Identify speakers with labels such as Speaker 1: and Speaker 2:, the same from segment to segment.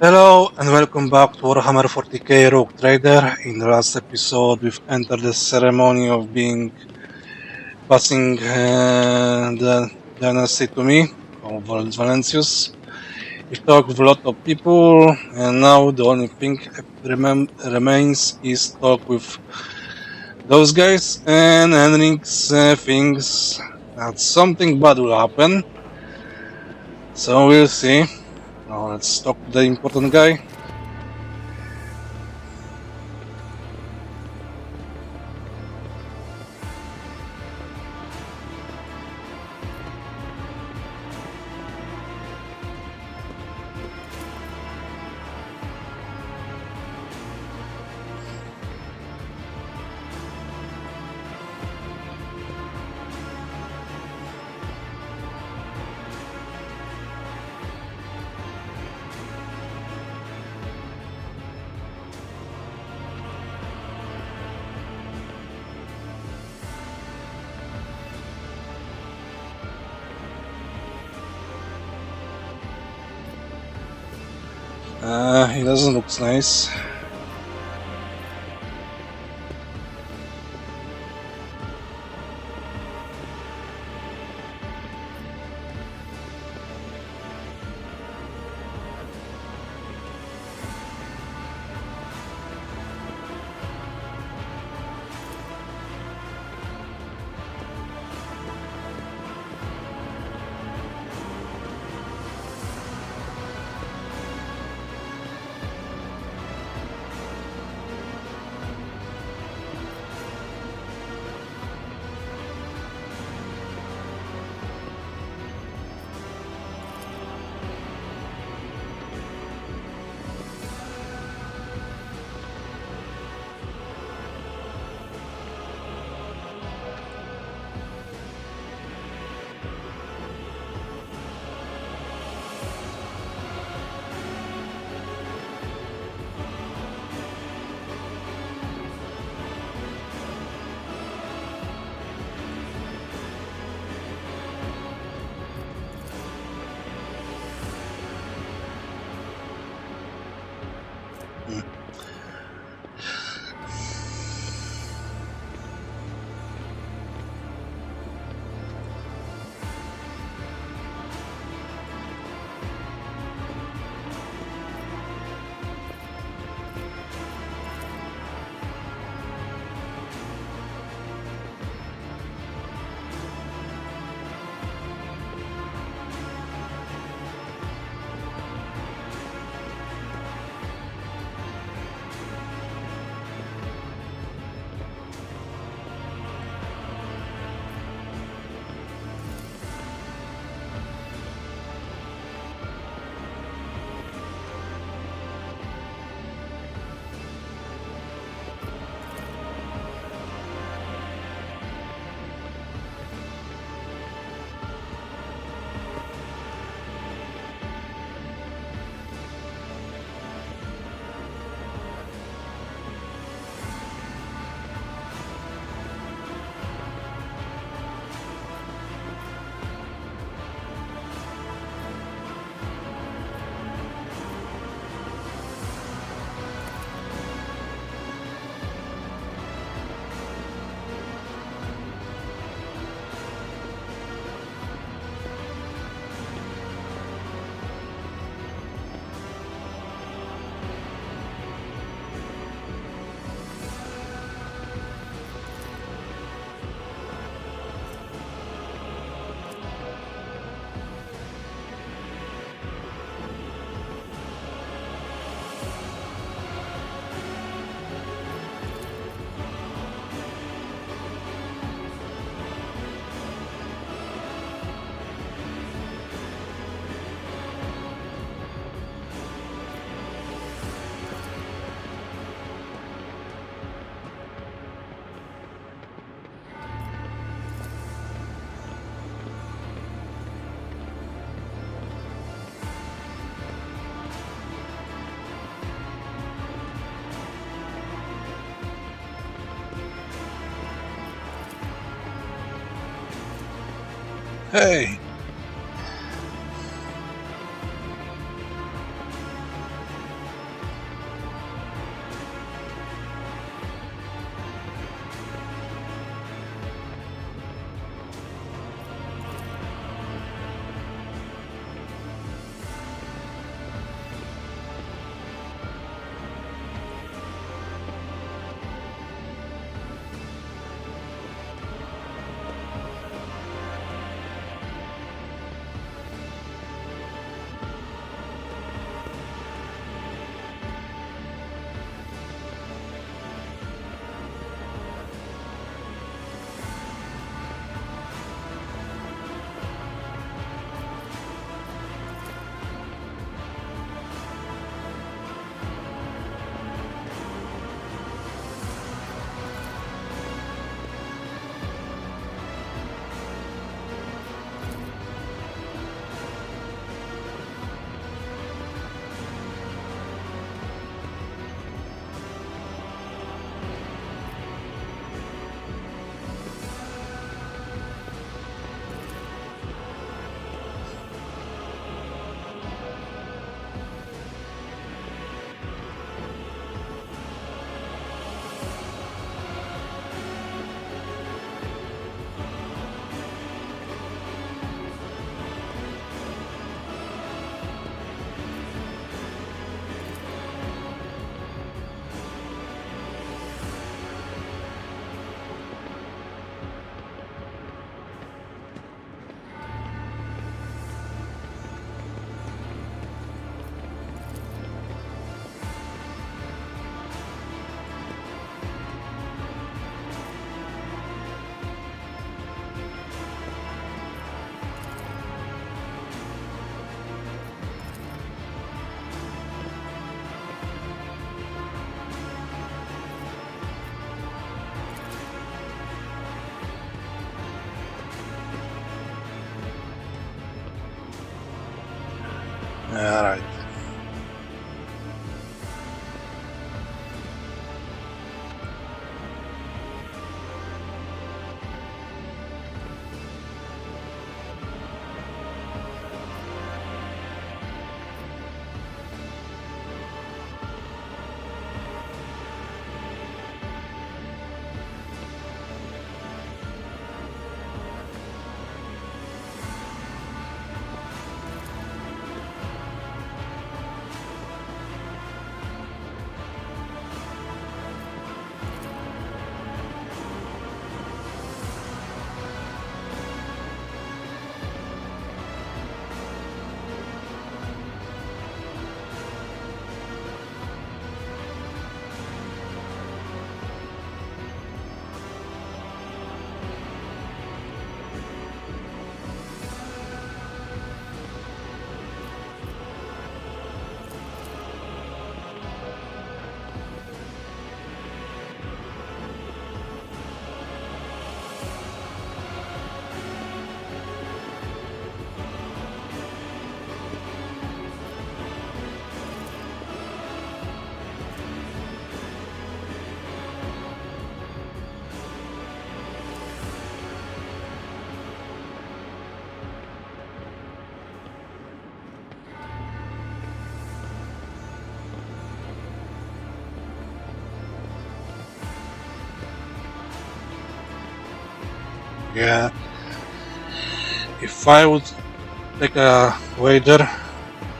Speaker 1: Hello and welcome back to Warhammer 40k RogueTrader. In the last episode we've entered the ceremony of passing the dynasty to me, of Valentius. We've talked with a lot of people and now the only thing remains is talk with those guys, and Henrik's thinks that something bad will happen. So we'll see. Now let's talk to the important guy. He doesn't look nice. Hey! Alright. Yeah. If I would take a wager,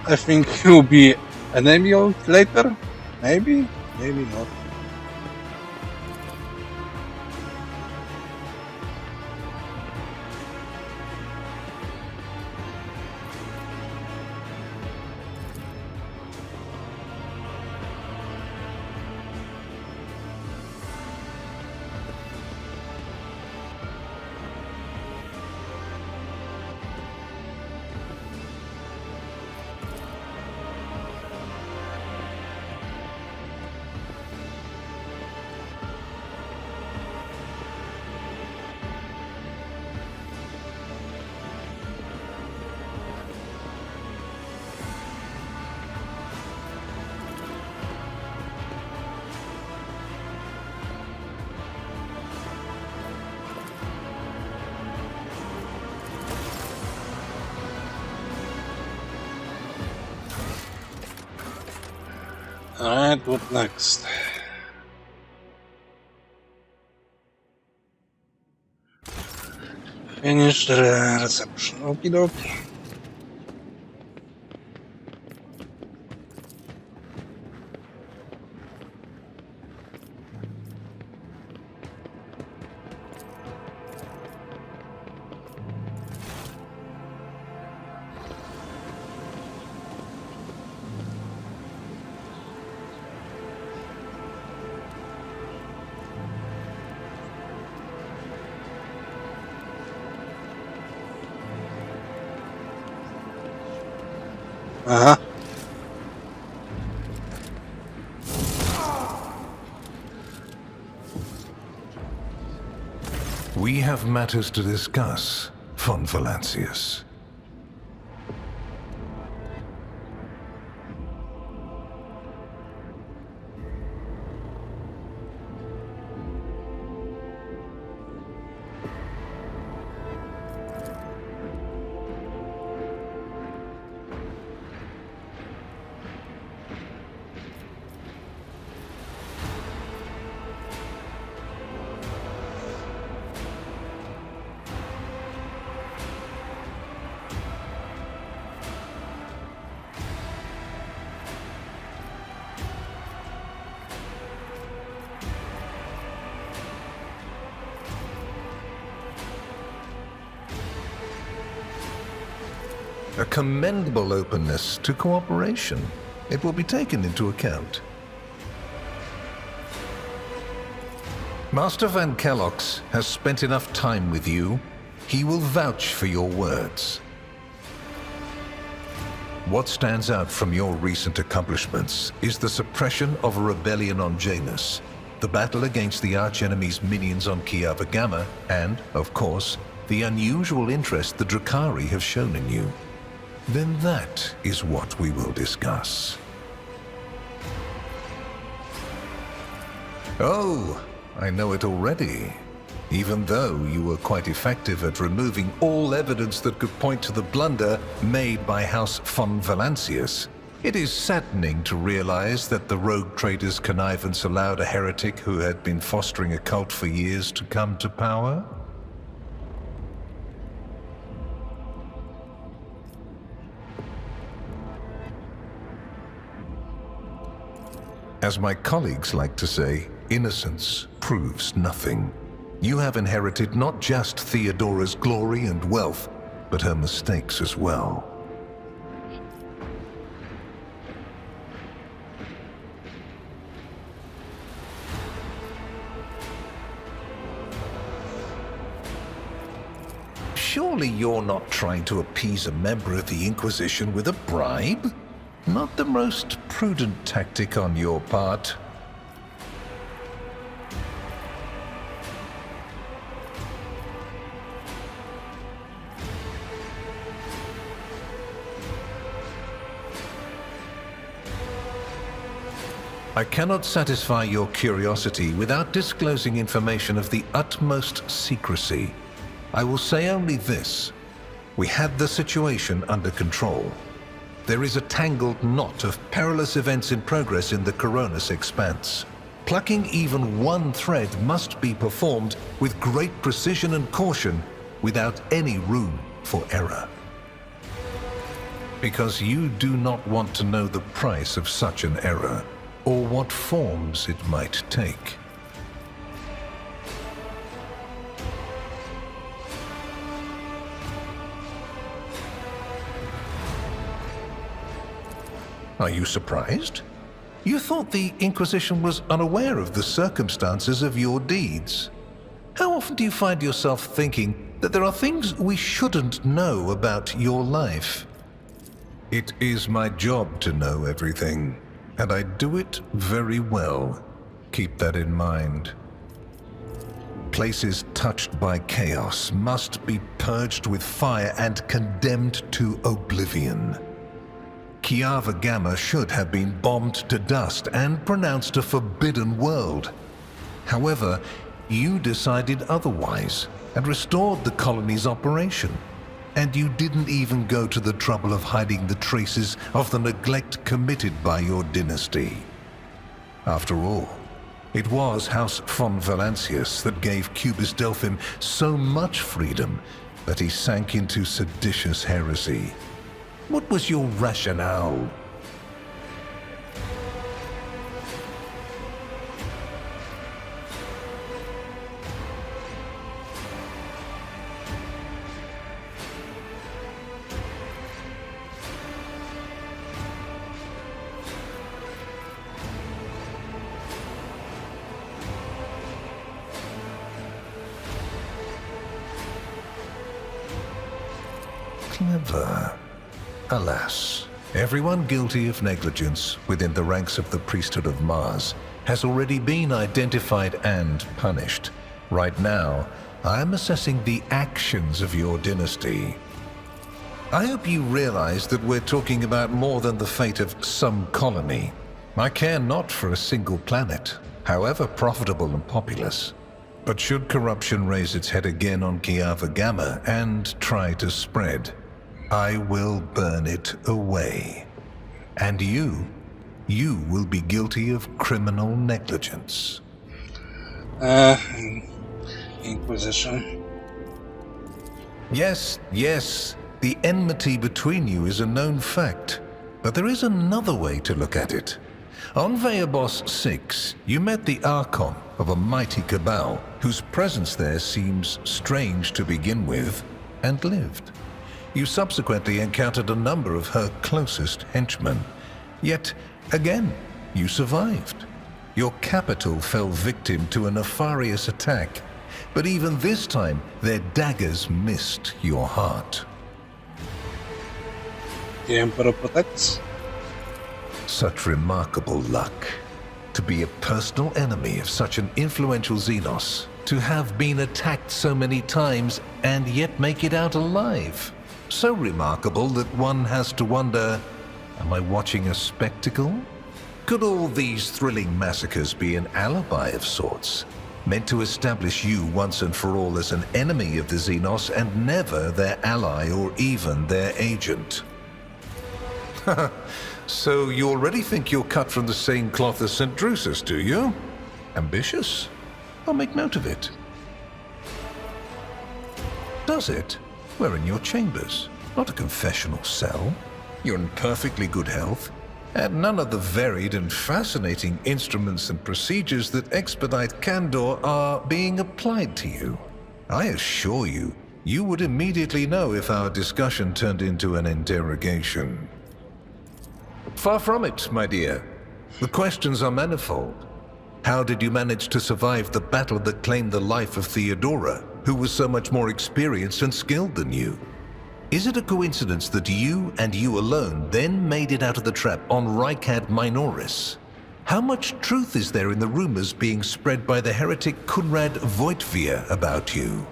Speaker 1: I think he'll be enemy later. Maybe, maybe not. Alright, what next? Finish the reception. Okie dokie. Uh-huh.
Speaker 2: We have matters to discuss, von Valancius. A commendable openness to cooperation. It will be taken into account. Master Van Kellox has spent enough time with you. He will vouch for your words. What stands out from your recent accomplishments is the suppression of a rebellion on Janus, the battle against the archenemy's minions on Kiava Gamma, and, of course, the unusual interest the Drakari have shown in you. Then that is what we will discuss. Oh, I know it already. Even though you were quite effective at removing all evidence that could point to the blunder made by House von Valancius, it is saddening to realize that the RogueTrader's connivance allowed a heretic who had been fostering a cult for years to come to power. As my colleagues like to say, innocence proves nothing. You have inherited not just Theodora's glory and wealth, but her mistakes as well. Surely you're not trying to appease a member of the Inquisition with a bribe? Not the most prudent tactic on your part. I cannot satisfy your curiosity without disclosing information of the utmost secrecy. I will say only this. We had the situation under control. There is a tangled knot of perilous events in progress in the Koronus Expanse. Plucking even one thread must be performed with great precision and caution, without any room for error. Because you do not want to know the price of such an error, or what forms it might take. Are you surprised? You thought the Inquisition was unaware of the circumstances of your deeds. How often do you find yourself thinking that there are things we shouldn't know about your life? It is my job to know everything, and I do it very well. Keep that in mind. Places touched by chaos must be purged with fire and condemned to oblivion. Kiava Gamma should have been bombed to dust and pronounced a forbidden world. However, you decided otherwise and restored the colony's operation. And you didn't even go to the trouble of hiding the traces of the neglect committed by your dynasty. After all, it was House von Valancius that gave Cubus Delphim so much freedom that he sank into seditious heresy. What was your rationale? Clever. Alas, everyone guilty of negligence within the ranks of the priesthood of Mars has already been identified and punished. Right now, I am assessing the actions of your dynasty. I hope you realize that we're talking about more than the fate of some colony. I care not for a single planet, however profitable and populous. But should corruption raise its head again on Kiava Gamma and try to spread, I will burn it away. And you will be guilty of criminal negligence.
Speaker 1: Inquisition.
Speaker 2: Yes, the enmity between you is a known fact. But there is another way to look at it. On Veabos 6, you met the Archon of a mighty cabal, whose presence there seems strange to begin with, and lived. You subsequently encountered a number of her closest henchmen. Yet, again, you survived. Your capital fell victim to a nefarious attack, but even this time, their daggers missed your heart.
Speaker 1: The Emperor protects.
Speaker 2: Such remarkable luck. To be a personal enemy of such an influential Xenos, to have been attacked so many times and yet make it out alive. so remarkable that one has to wonder, am I watching a spectacle? Could all these thrilling massacres be an alibi of sorts, meant to establish you once and for all as an enemy of the Xenos and never their ally or even their agent? So you already think you're cut from the same cloth as St. Drusus, do you? Ambitious? I'll make note of it. Does it? We're in your chambers, not a confessional cell. You're in perfectly good health, and none of the varied and fascinating instruments and procedures that expedite candor are being applied to you. I assure you, you would immediately know if our discussion turned into an interrogation. Far from it, my dear. The questions are manifold. How did you manage to survive the battle that claimed the life of Theodora, who was so much more experienced and skilled than you? Is it a coincidence that you and you alone then made it out of the trap on Rykad Minoris? How much truth is there in the rumors being spread by the heretic Kunrad Voigtvier about you?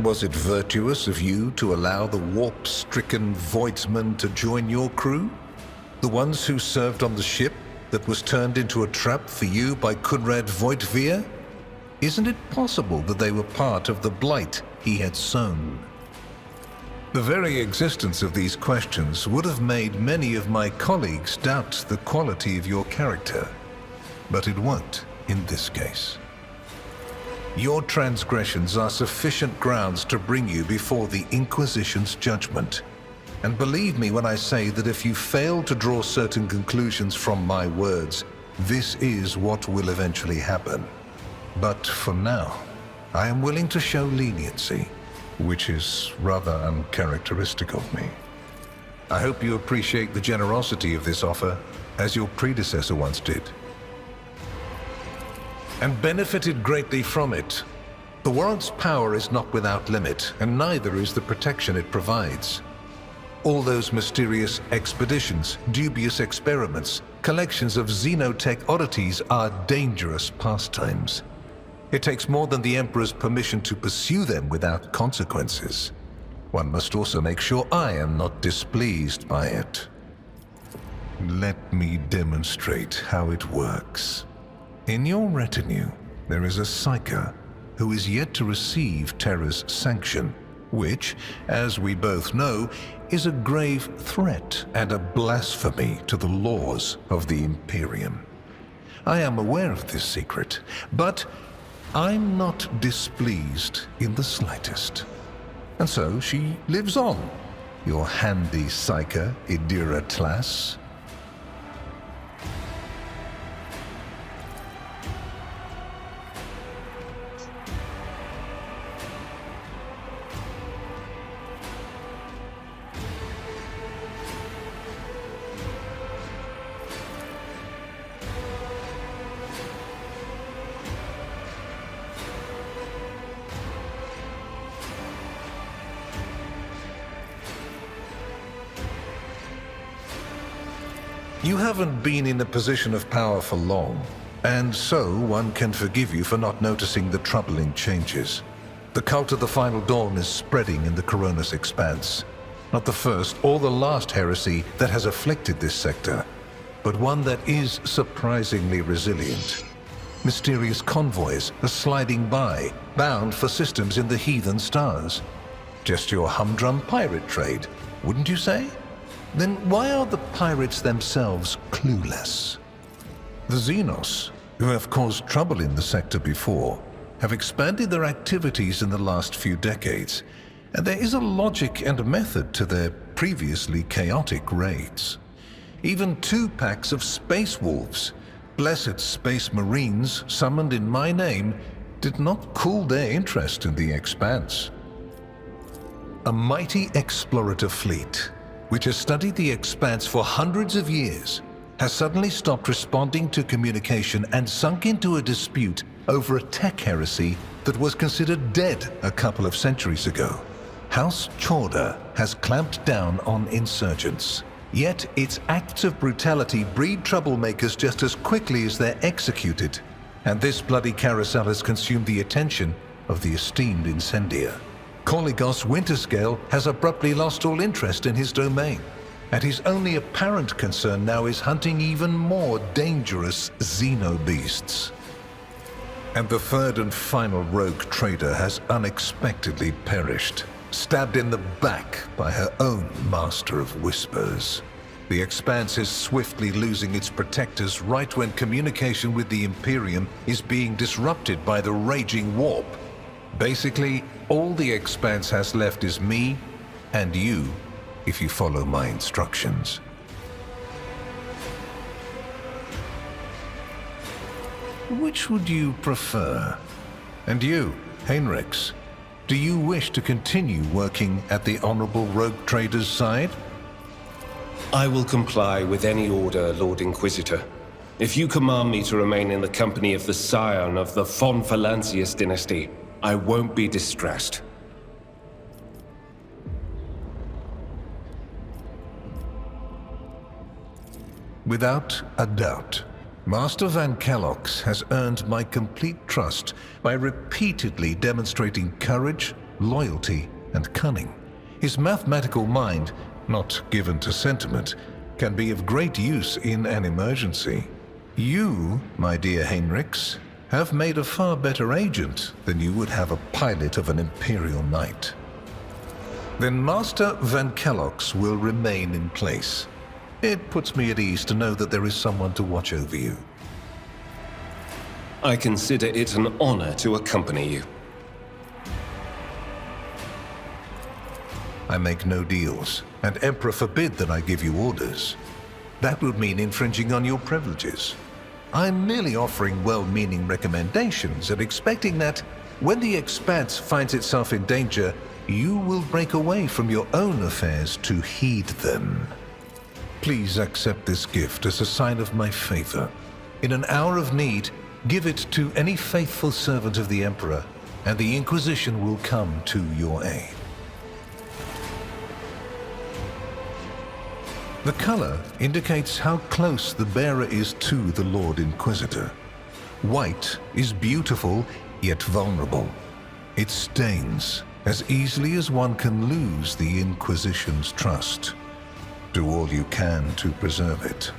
Speaker 2: Was it virtuous of you to allow the warp-stricken Voidsmen to join your crew? The ones who served on the ship that was turned into a trap for you by Kunrad Voigtvier? Isn't it possible that they were part of the blight he had sown? The very existence of these questions would have made many of my colleagues doubt the quality of your character, but it won't in this case. Your transgressions are sufficient grounds to bring you before the Inquisition's judgment. And believe me when I say that if you fail to draw certain conclusions from my words, this is what will eventually happen. But for now, I am willing to show leniency, which is rather uncharacteristic of me. I hope you appreciate the generosity of this offer, as your predecessor once did, and benefited greatly from it. The warrant's power is not without limit, and neither is the protection it provides. All those mysterious expeditions, dubious experiments, collections of xenotech oddities are dangerous pastimes. It takes more than the Emperor's permission to pursue them without consequences. One must also make sure I am not displeased by it. Let me demonstrate how it works. In your retinue, there is a Psyker who is yet to receive Terra's sanction, which, as we both know, is a grave threat and a blasphemy to the laws of the Imperium. I am aware of this secret, but I'm not displeased in the slightest. And so she lives on, your handy Psyker, Idira Tlas. You haven't been in a position of power for long, and so one can forgive you for not noticing the troubling changes. The cult of the Final Dawn is spreading in the Koronus Expanse. Not the first or the last heresy that has afflicted this sector, but one that is surprisingly resilient. Mysterious convoys are sliding by, bound for systems in the heathen stars. Just your humdrum pirate trade, wouldn't you say? Then why are the pirates themselves clueless? The Xenos, who have caused trouble in the sector before, have expanded their activities in the last few decades, and there is a logic and method to their previously chaotic raids. Even 2 packs of space wolves, blessed space marines summoned in my name, did not cool their interest in the Expanse. A mighty explorator fleet, which has studied the Expanse for hundreds of years, has suddenly stopped responding to communication and sunk into a dispute over a tech heresy that was considered dead a couple of centuries ago. House Chorda has clamped down on insurgents, yet its acts of brutality breed troublemakers just as quickly as they're executed, and this bloody carousel has consumed the attention of the esteemed incendiar. Koligos Winterscale has abruptly lost all interest in his domain, and his only apparent concern now is hunting even more dangerous xenobeasts. And the third and final rogue trader has unexpectedly perished, stabbed in the back by her own Master of Whispers. The Expanse is swiftly losing its protectors right when communication with the Imperium is being disrupted by the raging warp. Basically, all the Expanse has left is me and you, if you follow my instructions. Which would you prefer? And you, Heinrichs, do you wish to continue working at the Honorable RogueTrader's side?
Speaker 3: I will comply with any order, Lord Inquisitor. If you command me to remain in the company of the scion of the von Valancius dynasty, I won't be distressed.
Speaker 2: Without a doubt, Master Van Kellox has earned my complete trust by repeatedly demonstrating courage, loyalty, and cunning. His mathematical mind, not given to sentiment, can be of great use in an emergency. You, my dear Heinrichs, have made a far better agent than you would have a pilot of an Imperial Knight. Then Master Van Kellox will remain in place. It puts me at ease to know that there is someone to watch over you.
Speaker 3: I consider it an honor to accompany you.
Speaker 2: I make no deals, and Emperor forbid that I give you orders. That would mean infringing on your privileges. I'm merely offering well-meaning recommendations and expecting that, when the Expanse finds itself in danger, you will break away from your own affairs to heed them. Please accept this gift as a sign of my favor. In an hour of need, give it to any faithful servant of the Emperor, and the Inquisition will come to your aid. The color indicates how close the bearer is to the Lord Inquisitor. White is beautiful, yet vulnerable. It stains as easily as one can lose the Inquisition's trust. Do all you can to preserve it.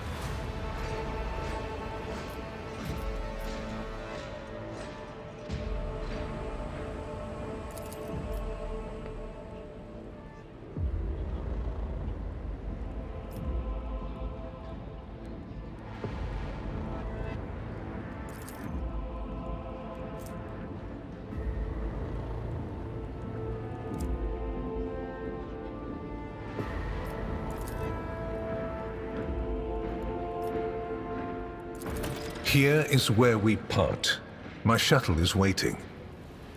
Speaker 2: Here is where we part. My shuttle is waiting.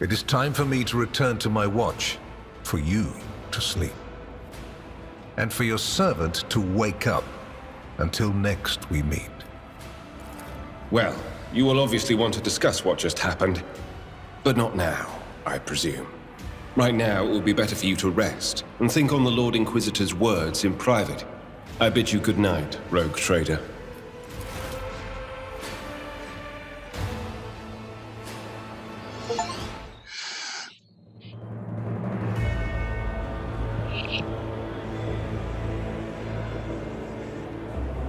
Speaker 2: It is time for me to return to my watch, for you to sleep, and for your servant to wake up until next we meet.
Speaker 3: Well, you will obviously want to discuss what just happened, but not now, I presume. Right now, it would be better for you to rest and think on the Lord Inquisitor's words in private. I bid you good night, Rogue Trader.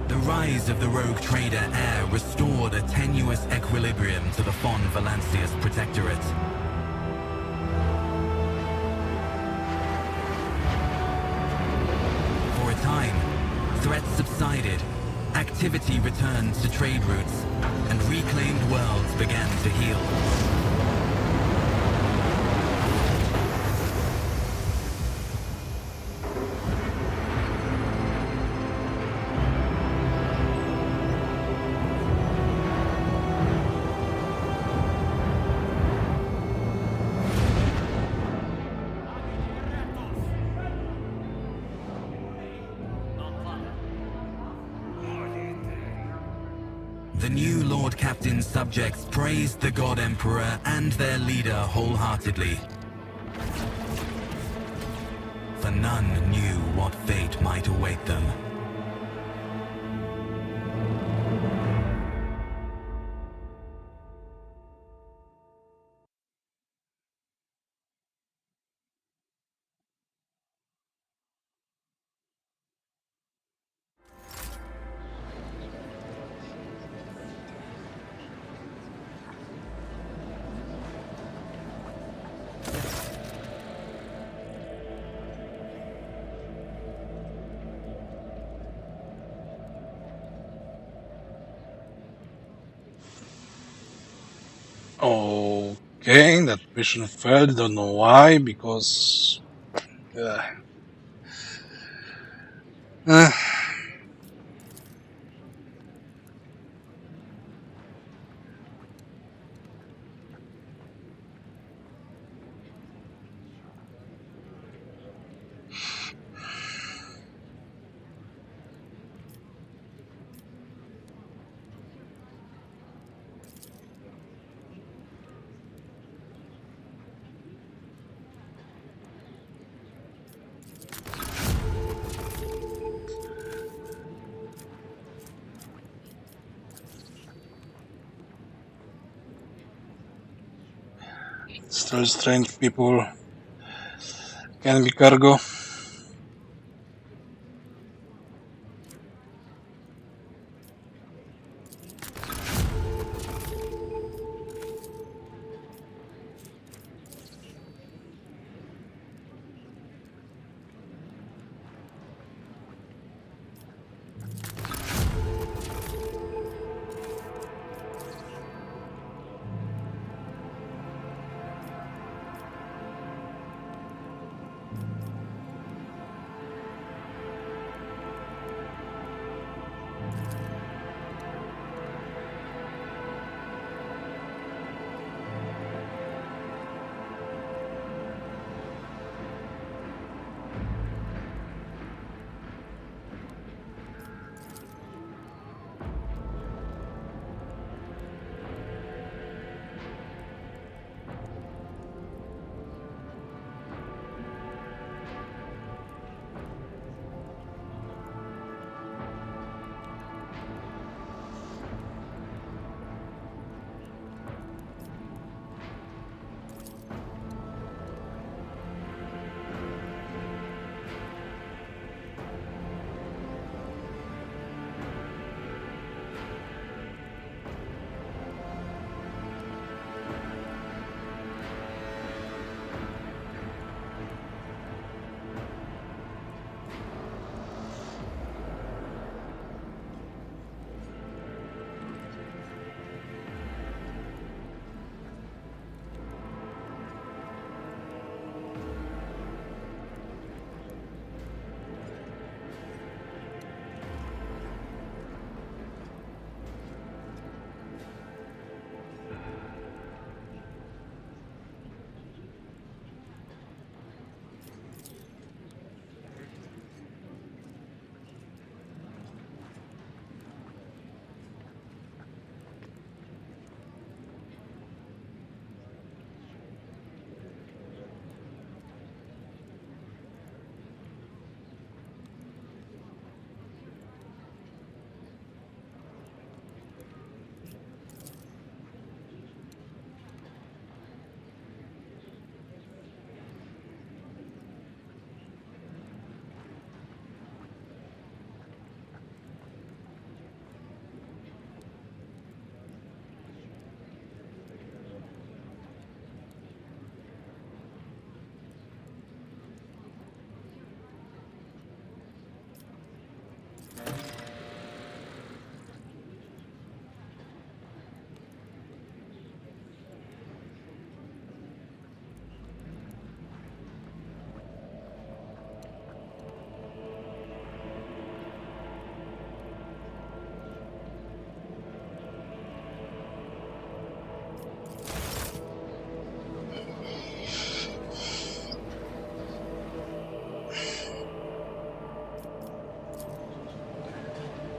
Speaker 4: The rise of the Rogue Trader heir restored a tenuous equilibrium to the von Valancius Protectorate. For a time, threats subsided, activity returned to trade routes, and reclaimed worlds began to heal. The new Lord Captain's subjects praised the God Emperor and their leader wholeheartedly. For none knew what fate might await them.
Speaker 1: Okay, that mission failed. Don't know why, because. Uh, Still strange people can be cargo.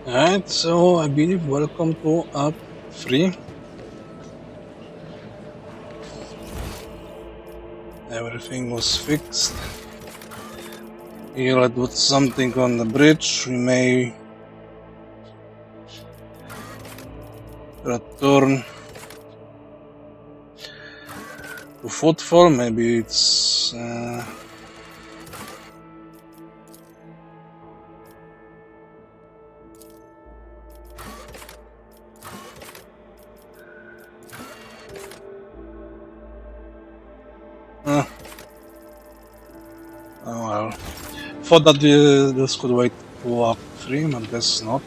Speaker 1: Alright, so I believe welcome to App 3. Everything was fixed. Here I put something on the bridge. We may return to footfall. Maybe it's oh well. Thought that this could wait to App 3, but guess not.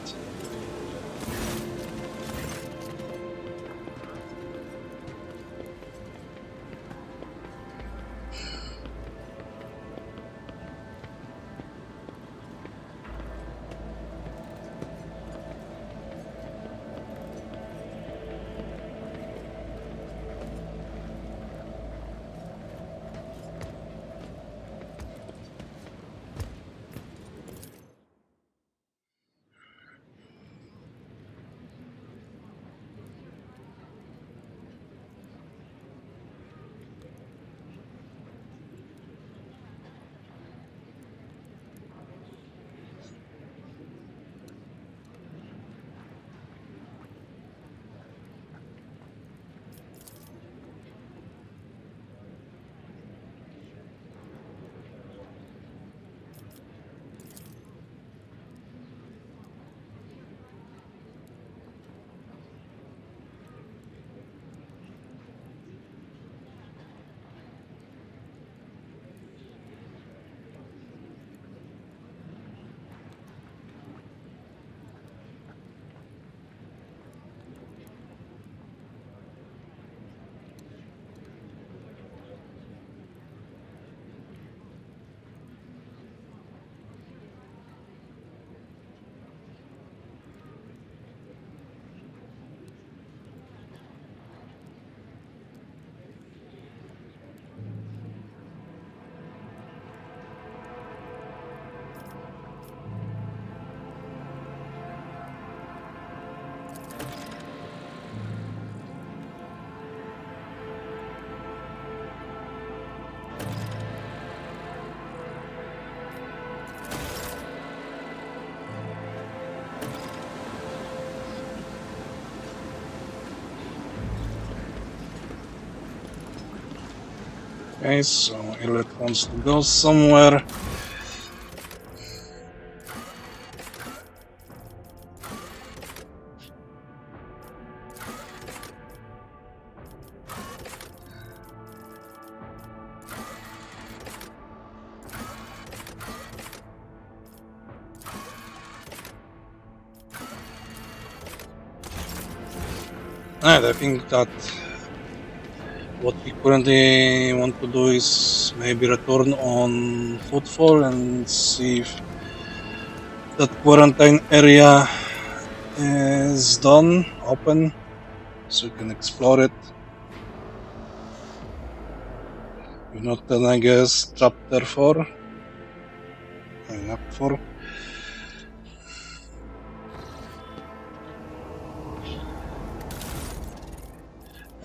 Speaker 1: Okay, so Elliot wants to go somewhere. And I think that what we currently want to do is maybe return on Footfall and see if that quarantine area is done, open, so we can explore it. If not, then I guess chapter 4. Not 4.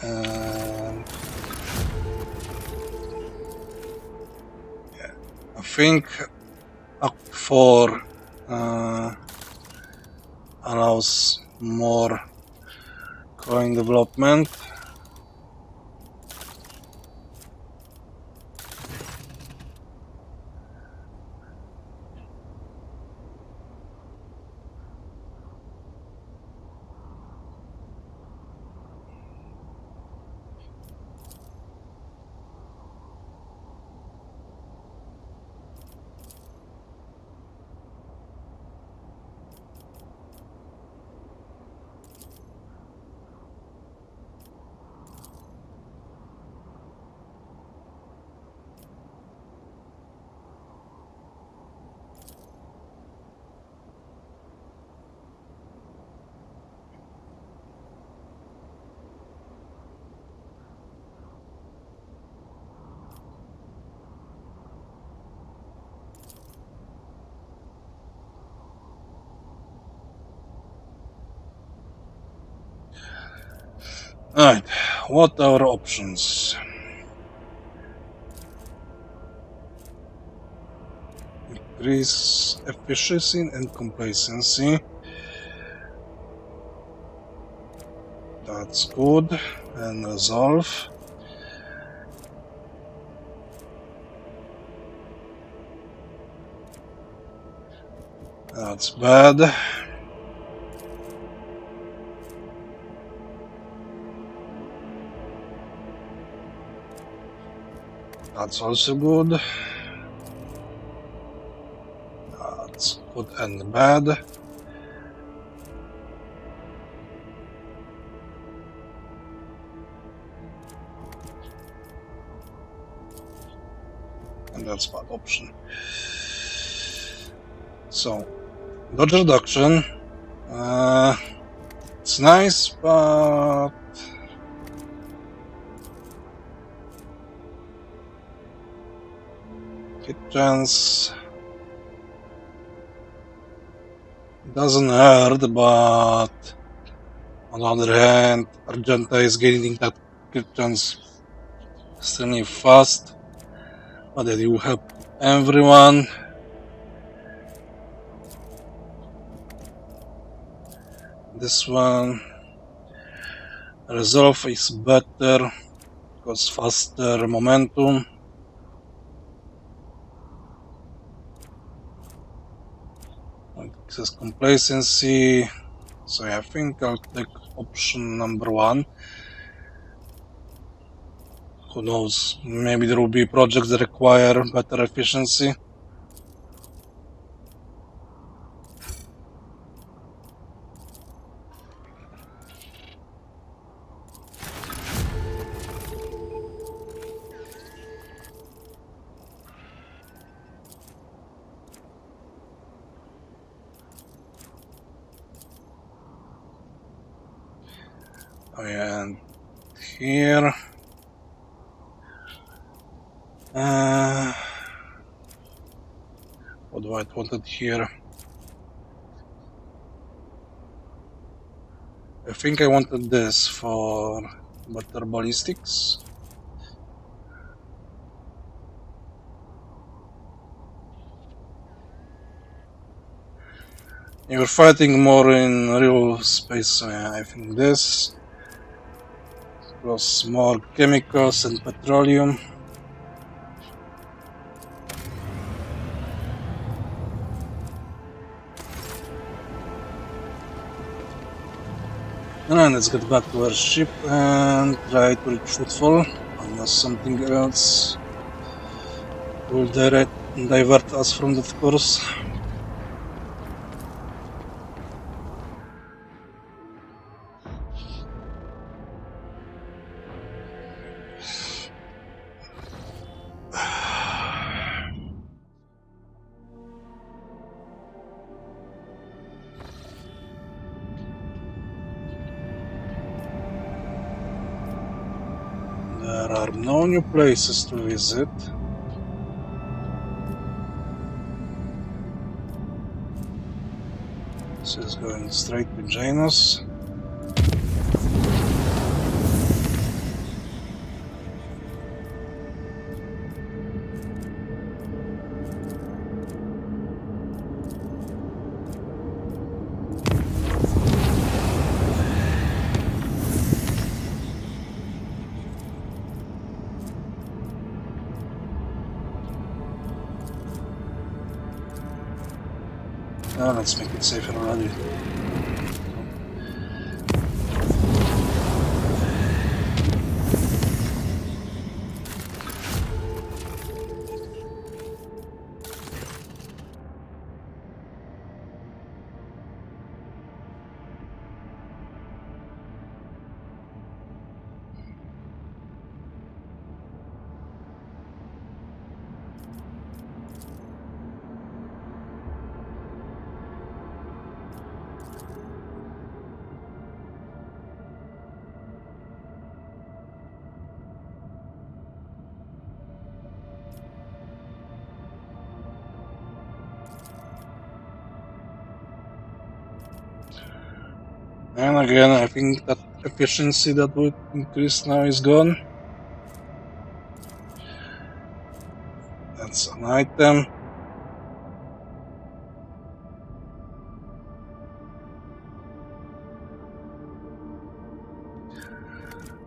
Speaker 1: And yeah, I think Act 4 allows more coin development. Alright, what are our options? Increase efficiency and complacency. That's good. And resolve. That's bad. That's also good. That's good and bad. And that's bad option. So, dodge reduction. It's nice, but hit chance doesn't hurt, but on the other hand, Argenta is gaining that hit chance extremely fast, but it will help everyone. This one, resolve is better because faster momentum. Access complacency. So I think I'll take option number 1. Who knows? Maybe there will be projects that require better efficiency. And here, what do I want here? I think I wanted this for better ballistics. You're fighting more in real space, so yeah, I think this. Plus more chemicals and petroleum. Alright, let's get back to our ship and try to reach footfall, unless something else will divert us from that course. There are no new places to visit. This is going straight to Janus. Let's make it safer already. And again, I think that efficiency that would increase now is gone. That's an item.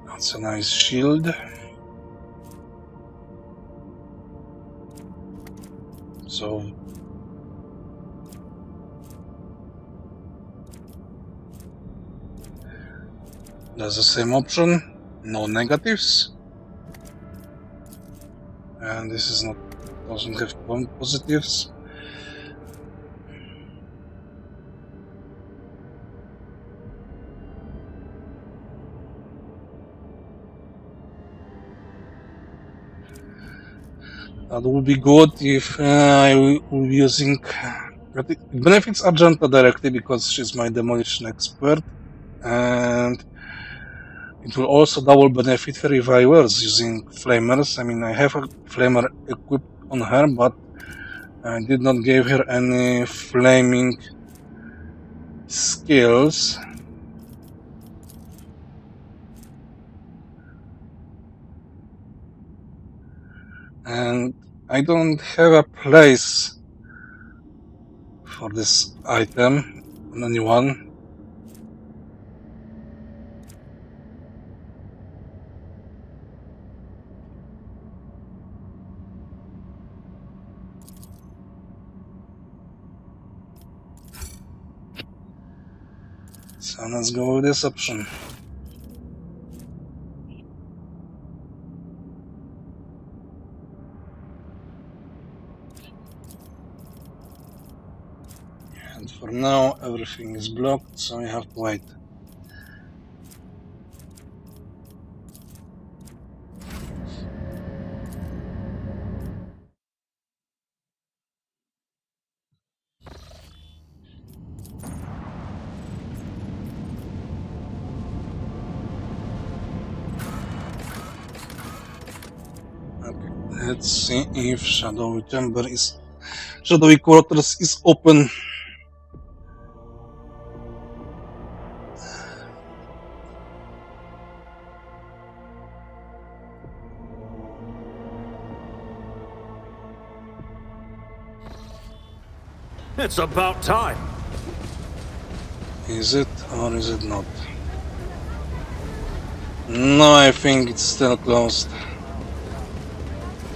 Speaker 1: That's a nice shield. So that's the same option, no negatives. And this is not, doesn't have positives. That would be good if I will be using. But it benefits Argenta directly because she's my demolition expert, and it will also double benefit her if I was using flamers. I mean, I have a flamer equipped on her, but I did not give her any flaming skills. And I don't have a place for this item on anyone. So let's go with this option. And for now everything is blocked, so we have to wait. Okay, let's see if shadowy quarters is open.
Speaker 5: It's about time.
Speaker 1: Is it or is it not? No, I think it's still closed.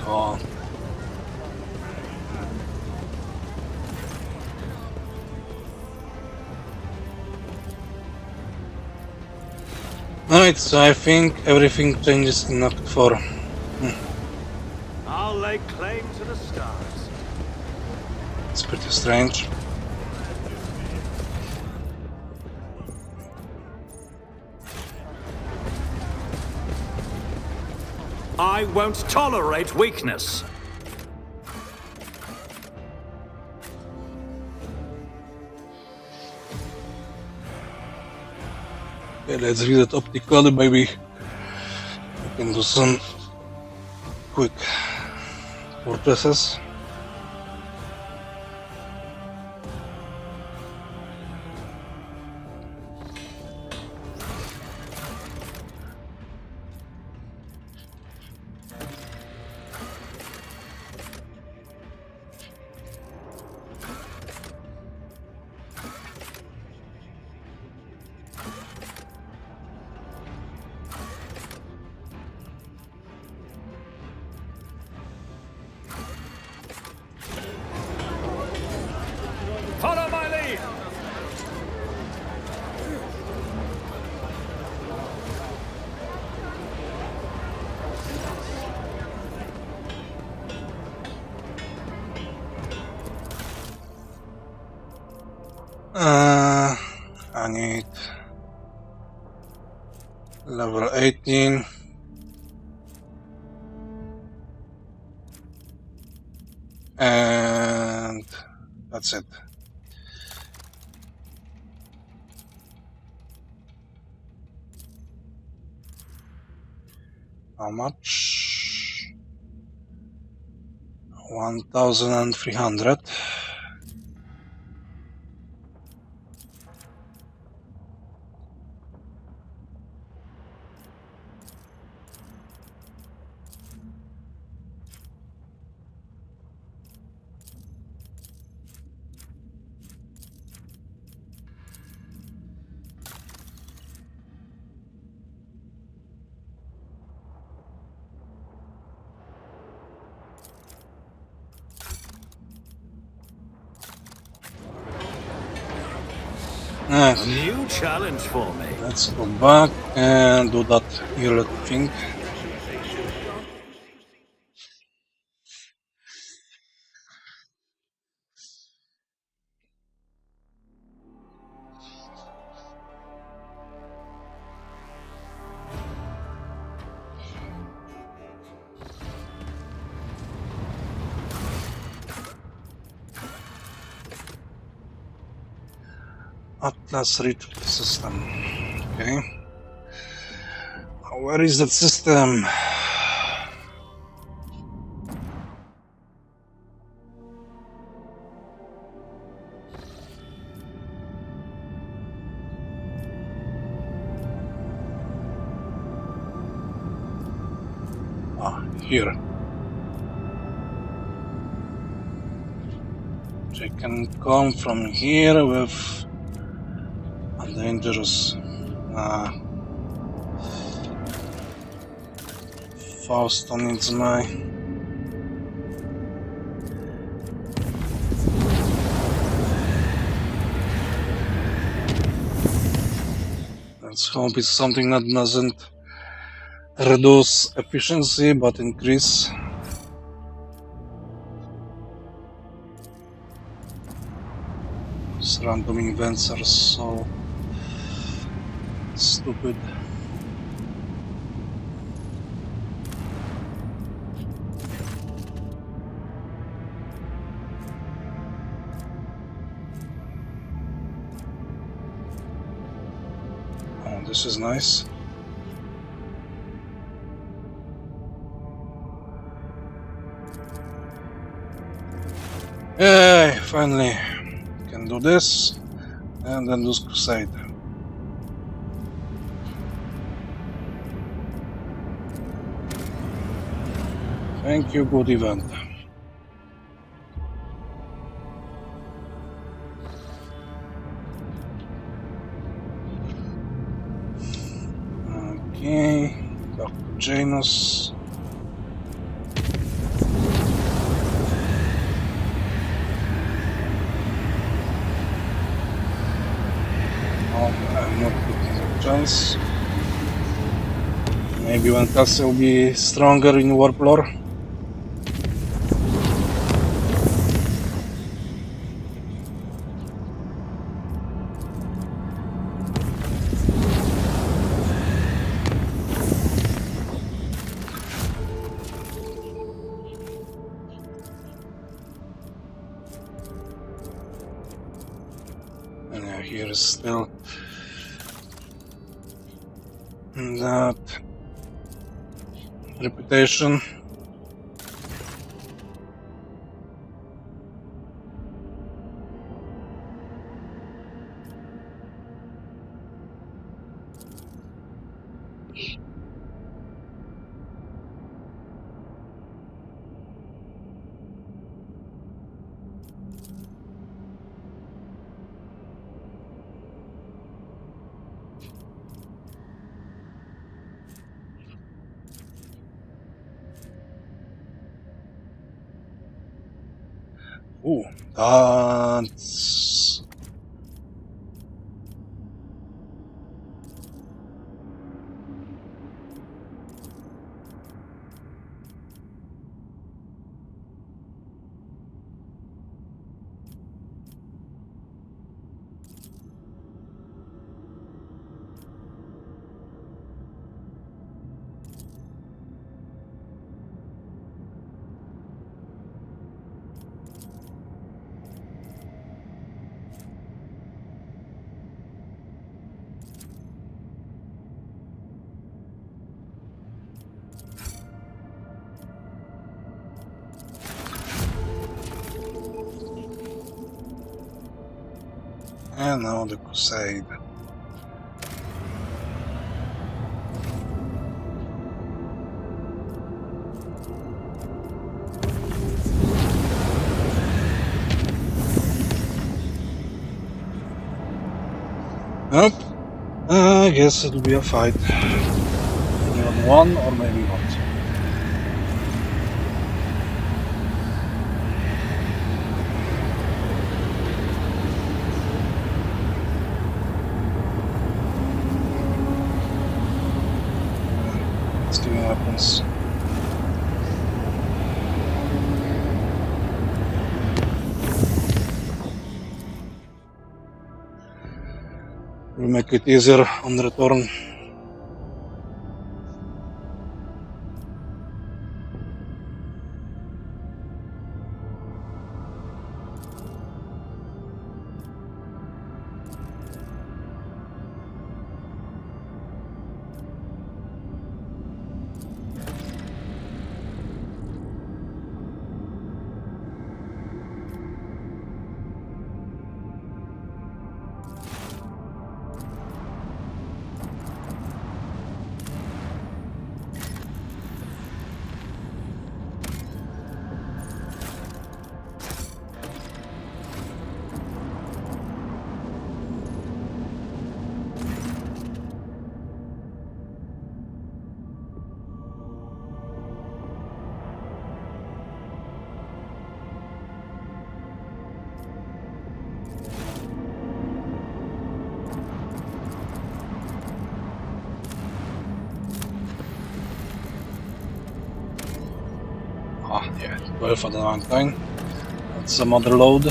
Speaker 1: Oh. Alright, so I think everything changes in Act 4.
Speaker 5: I'll lay claim to the stars.
Speaker 1: It's pretty strange.
Speaker 5: I won't tolerate weakness.
Speaker 1: Okay, let's read it optically, maybe we can do some quick purchases.
Speaker 5: Follow my lead.
Speaker 1: I need level 18. And that's it. How much? 1,300.
Speaker 5: A new challenge for me.
Speaker 1: Let's go back and do that yearly thing. Atlas reach system. Okay. Where is that system? Here. I can come from here with a dangerous Fausto needs my let's hope it's something that doesn't reduce efficiency but increase. These random events are so stupid. Oh, this is nice. Yay, finally can do this and then do crusade. Thank you, good event. Okay, back to Janus. I'm not taking a chance. Maybe when castle will be stronger in warp lore. And yeah, here is still that reputation. Ooh, that's... And now the Crusade. Nope. I guess it'll be a fight. Maybe on one or maybe not. Let's see what happens. We'll make it easier on the return. Ah, yeah, 12 at the runtime. That's some other load.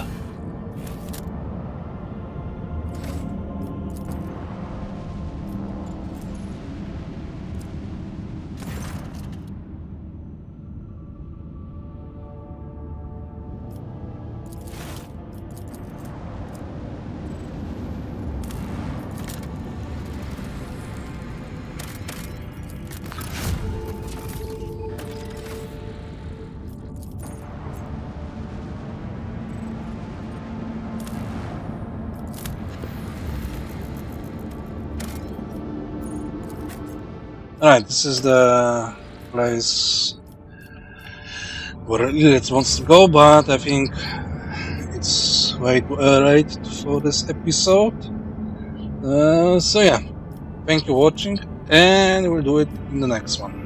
Speaker 1: Alright, this is the place where Elliot wants to go, but I think it's way too late for this episode. So yeah, thank you for watching, and we'll do it in the next one.